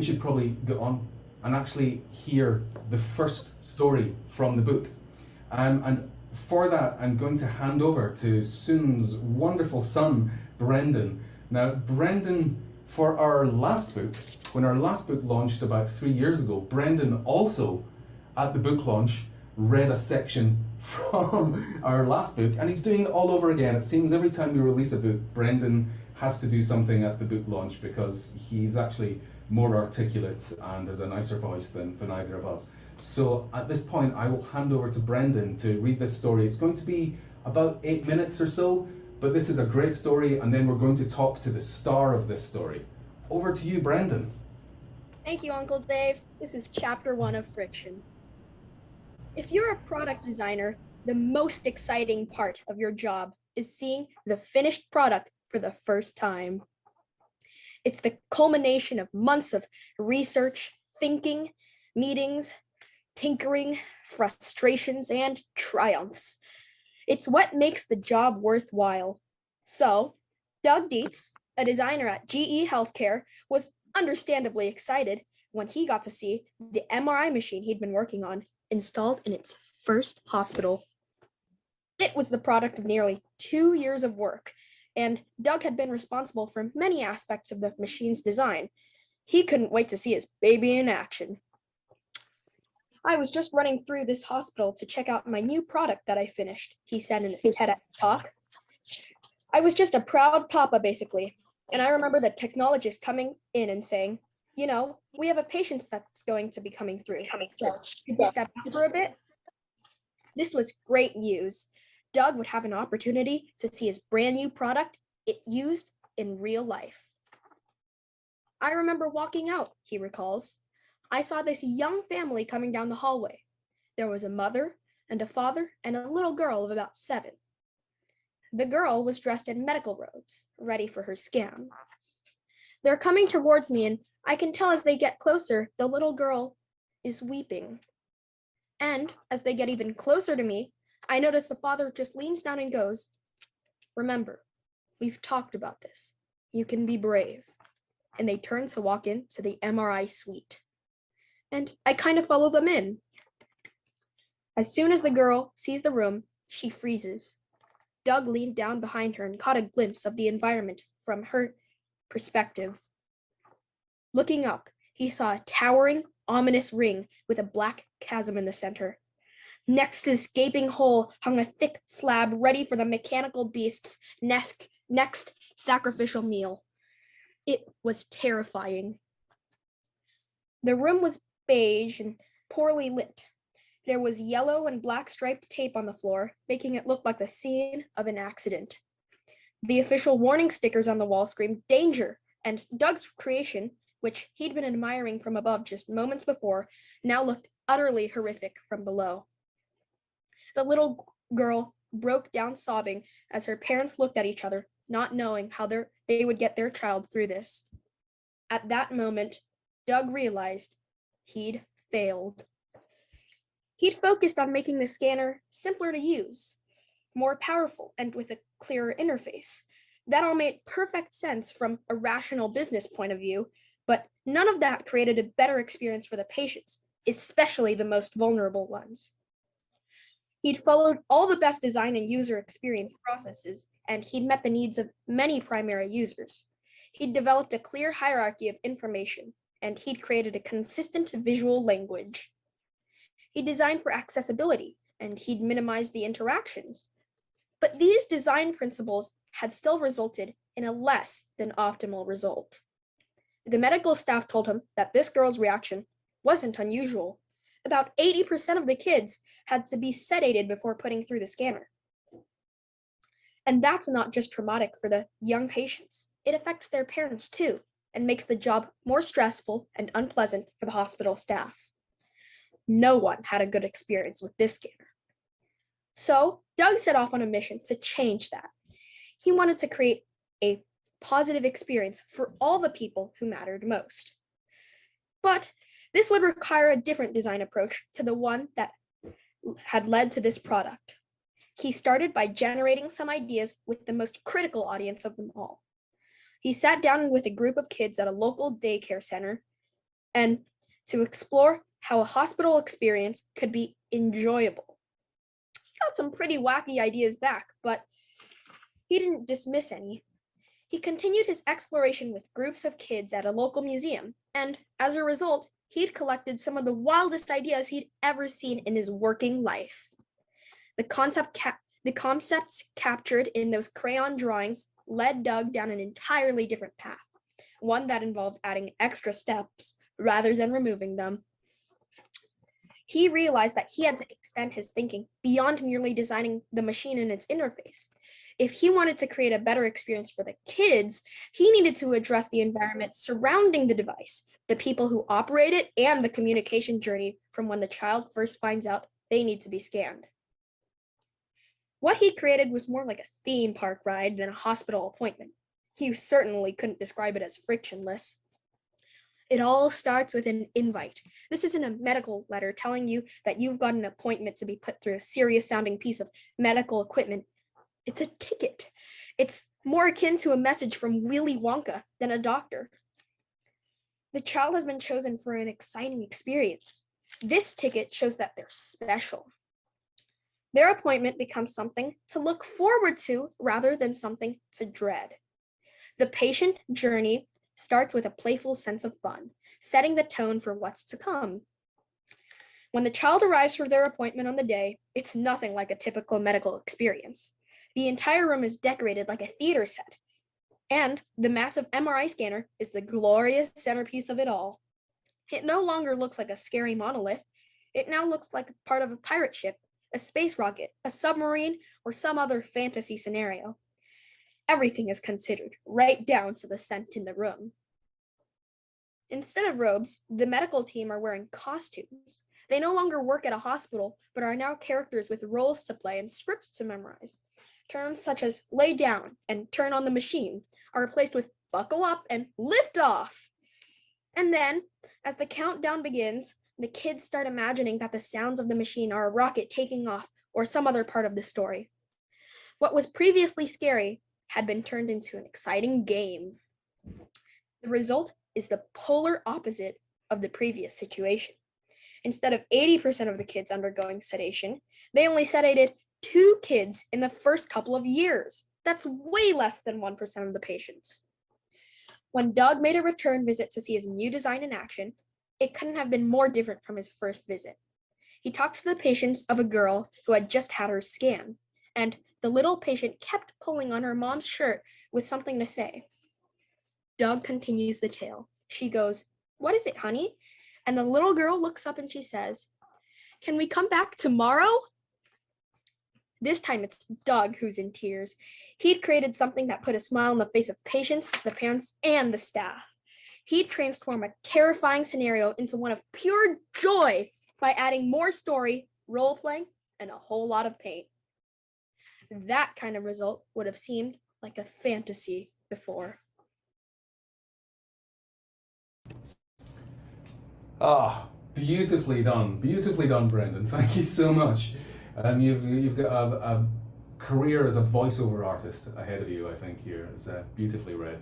we should probably go on and actually hear the first story from the book. And for that, I'm going to hand over to Soon's wonderful son, Brenden. Now, Brenden, for our last book, when our last book launched about 3 years ago, Brenden also, at the book launch, read a section from our last book, and he's doing it all over again. It seems every time we release a book, Brenden has to do something at the book launch because he's actually more articulate and has a nicer voice than either of us. So at this point, I will hand over to Brenden to read this story. It's going to be about 8 minutes or so, but this is a great story, and then we're going to talk to the star of this story. Over to you, Brenden. Thank you, Uncle Dave. This is chapter 1 of Friction. If you're a product designer, the most exciting part of your job is seeing the finished product for the first time. It's the culmination of months of research, thinking, meetings, tinkering, frustrations, and triumphs. It's what makes the job worthwhile. So, Doug Dietz, a designer at GE Healthcare, was understandably excited when he got to see the MRI machine he'd been working on installed in its first hospital. It was the product of nearly 2 years of work, and Doug had been responsible for many aspects of the machine's design. He couldn't wait to see his baby in action. I was just running through this hospital to check out my new product that I finished, he said in a TEDx talk. I was just a proud papa, basically, and I remember the technologist coming in and saying, you know, we have a patient that's going to be coming through. So, could you step back for a bit? This was great news. Doug would have an opportunity to see his brand new product used in real life. I remember walking out, he recalls. I saw this young family coming down the hallway. There was a mother and a father and a little girl of about 7. The girl was dressed in medical robes, ready for her scan. They're coming towards me, and I can tell as they get closer, the little girl is weeping. And as they get even closer to me, I notice the father just leans down and goes, remember, we've talked about this. You can be brave. And they turn to walk into the MRI suite. And I kind of follow them in. As soon as the girl sees the room, she freezes. Doug leaned down behind her and caught a glimpse of the environment from her perspective. Looking up, he saw a towering, ominous ring with a black chasm in the center. Next to this gaping hole hung a thick slab ready for the mechanical beast's next sacrificial meal. It was terrifying. The room was beige and poorly lit. There was yellow and black striped tape on the floor, making it look like the scene of an accident. The official warning stickers on the wall screamed danger, and Doug's creation, which he'd been admiring from above just moments before, now looked utterly horrific from below. The little girl broke down sobbing as her parents looked at each other, not knowing how they would get their child through this. At that moment, Doug realized he'd failed. He'd focused on making the scanner simpler to use, more powerful, and with a clearer interface. That all made perfect sense from a rational business point of view, but none of that created a better experience for the patients, especially the most vulnerable ones. He'd followed all the best design and user experience processes, and he'd met the needs of many primary users. He'd developed a clear hierarchy of information, and he'd created a consistent visual language. He designed for accessibility, and he'd minimized the interactions. But these design principles had still resulted in a less than optimal result. The medical staff told him that this girl's reaction wasn't unusual. About 80% of the kids had to be sedated before putting through the scanner. And that's not just traumatic for the young patients. It affects their parents too, and makes the job more stressful and unpleasant for the hospital staff. No one had a good experience with this scanner. So Doug set off on a mission to change that. He wanted to create a positive experience for all the people who mattered most. But this would require a different design approach to the one that had led to this product. He started by generating some ideas with the most critical audience of them all. He sat down with a group of kids at a local daycare center and to explore how a hospital experience could be enjoyable. He got some pretty wacky ideas back, but he didn't dismiss any. He continued his exploration with groups of kids at a local museum, and as a result, he'd collected some of the wildest ideas he'd ever seen in his working life. The concepts captured in those crayon drawings led Doug down an entirely different path, one that involved adding extra steps rather than removing them. He realized that he had to extend his thinking beyond merely designing the machine and its interface. If he wanted to create a better experience for the kids, he needed to address the environment surrounding the device, the people who operate it, and the communication journey from when the child first finds out they need to be scanned. What he created was more like a theme park ride than a hospital appointment. He certainly couldn't describe it as frictionless. It all starts with an invite. This isn't a medical letter telling you that you've got an appointment to be put through a serious sounding piece of medical equipment. It's a ticket. It's more akin to a message from Willy Wonka than a doctor. The child has been chosen for an exciting experience. This ticket shows that they're special. Their appointment becomes something to look forward to rather than something to dread. The patient journey starts with a playful sense of fun, setting the tone for what's to come. When the child arrives for their appointment on the day, it's nothing like a typical medical experience. The entire room is decorated like a theater set, and the massive MRI scanner is the glorious centerpiece of it all. It no longer looks like a scary monolith. It now looks like part of a pirate ship, a space rocket, a submarine, or some other fantasy scenario. Everything is considered, right down to the scent in the room. Instead of robes, the medical team are wearing costumes. They no longer work at a hospital, but are now characters with roles to play and scripts to memorize. Terms such as lay down and turn on the machine are replaced with buckle up and lift off. And then, as the countdown begins, the kids start imagining that the sounds of the machine are a rocket taking off or some other part of the story. What was previously scary had been turned into an exciting game. The result is the polar opposite of the previous situation. Instead of 80% of the kids undergoing sedation, they only sedated 2 kids in the first couple of years. That's way less than 1% of the patients. When Doug made a return visit to see his new design in action, it couldn't have been more different from his first visit. He talked to the patients of a girl who had just had her scan, and the little patient kept pulling on her mom's shirt with something to say. Doug continues the tale. She goes, "What is it, honey?" And the little girl looks up and she says, "Can we come back tomorrow?" This time it's Doug who's in tears. He'd created something that put a smile on the face of patients, the parents, and the staff. He'd transform a terrifying scenario into one of pure joy by adding more story, role-playing, and a whole lot of paint. That kind of result would have seemed like a fantasy before. Beautifully done, Brenden. Thank you so much. You've got a career as a voiceover artist ahead of you, I think. Here it's beautifully read.